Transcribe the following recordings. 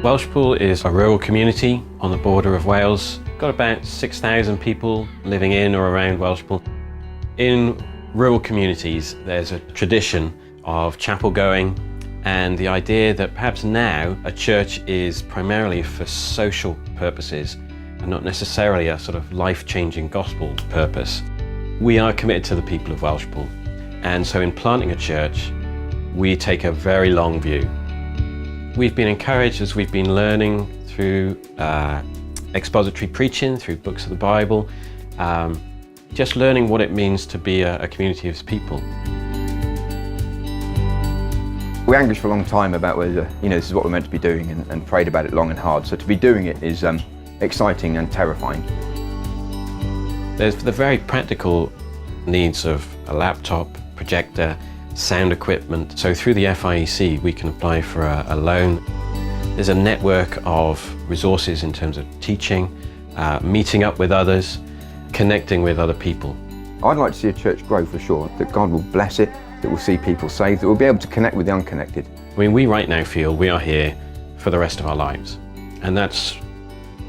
Welshpool is a rural community on the border of Wales. Got about 6,000 people living in or around Welshpool. In rural communities, there's a tradition of chapel going and the idea that perhaps now a church is primarily for social purposes and not necessarily a sort of life-changing gospel purpose. We are committed to the people of Welshpool, and so in planting a church, we take a very long view. We've been encouraged as we've been learning through expository preaching, through books of the Bible, just learning what it means to be a community of people. We angled for a long time about whether, this is what we're meant to be doing and prayed about it long and hard. So to be doing it is exciting and terrifying. There's the very practical needs of a laptop, projector, sound equipment. So through the FIEC we can apply for a loan. There's a network of resources in terms of teaching, meeting up with others, connecting with other people. I'd like to see a church grow for sure, that God will bless it, that we'll see people saved, that we'll be able to connect with the unconnected. I mean, we right now feel we are here for the rest of our lives, and that's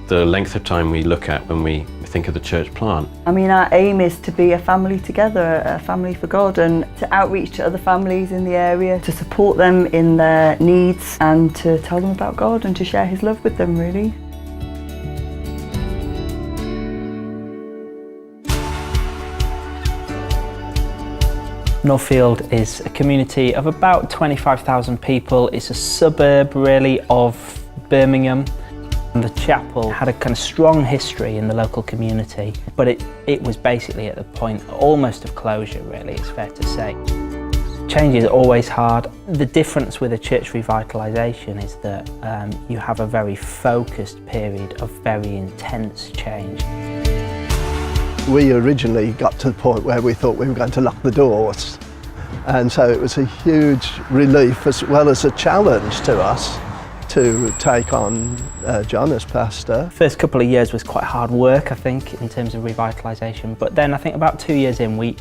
the length of time we look at when we think of the church plant. I mean, our aim is to be a family together, a family for God, and to outreach to other families in the area, to support them in their needs and to tell them about God and to share His love with them, really. Northfield is a community of about 25,000 people. It's a suburb really of Birmingham. The chapel had a kind of strong history in the local community, but it was basically at the point almost of closure, really, it's fair to say. Change is always hard. The difference with a church revitalisation is that you have a very focused period of very intense change. We originally got to the point where we thought we were going to lock the doors, and so it was a huge relief as well as a challenge to us to take on John as pastor. First couple of years was quite hard work, I think, in terms of revitalisation, but then I think about 2 years in we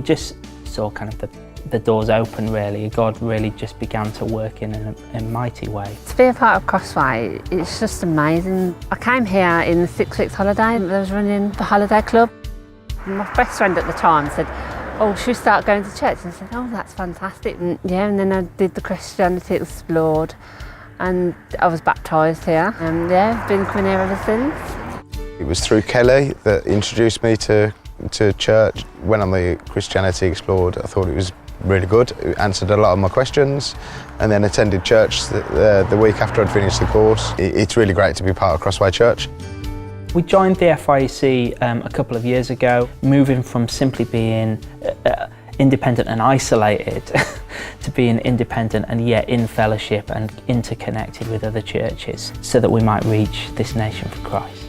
just saw kind of the doors open, really. God really just began to work in a mighty way. To be a part of Crossway, it's just amazing. I came here in the 6 weeks holiday. I was running the holiday club. My best friend at the time said, "Oh, should we start going to church?" And I said, "Oh, that's fantastic." And and then I did the Christianity Explored, and I was baptised here. And I've been coming here ever since. It was through Kelly that introduced me to church. Went on the Christianity Explored. I thought it was really good. It answered a lot of my questions, and then attended church the week after I'd finished the course. It's really great to be part of Crossway Church. We joined the FIEC a couple of years ago, moving from simply being independent and isolated to being independent and yet in fellowship and interconnected with other churches so that we might reach this nation for Christ.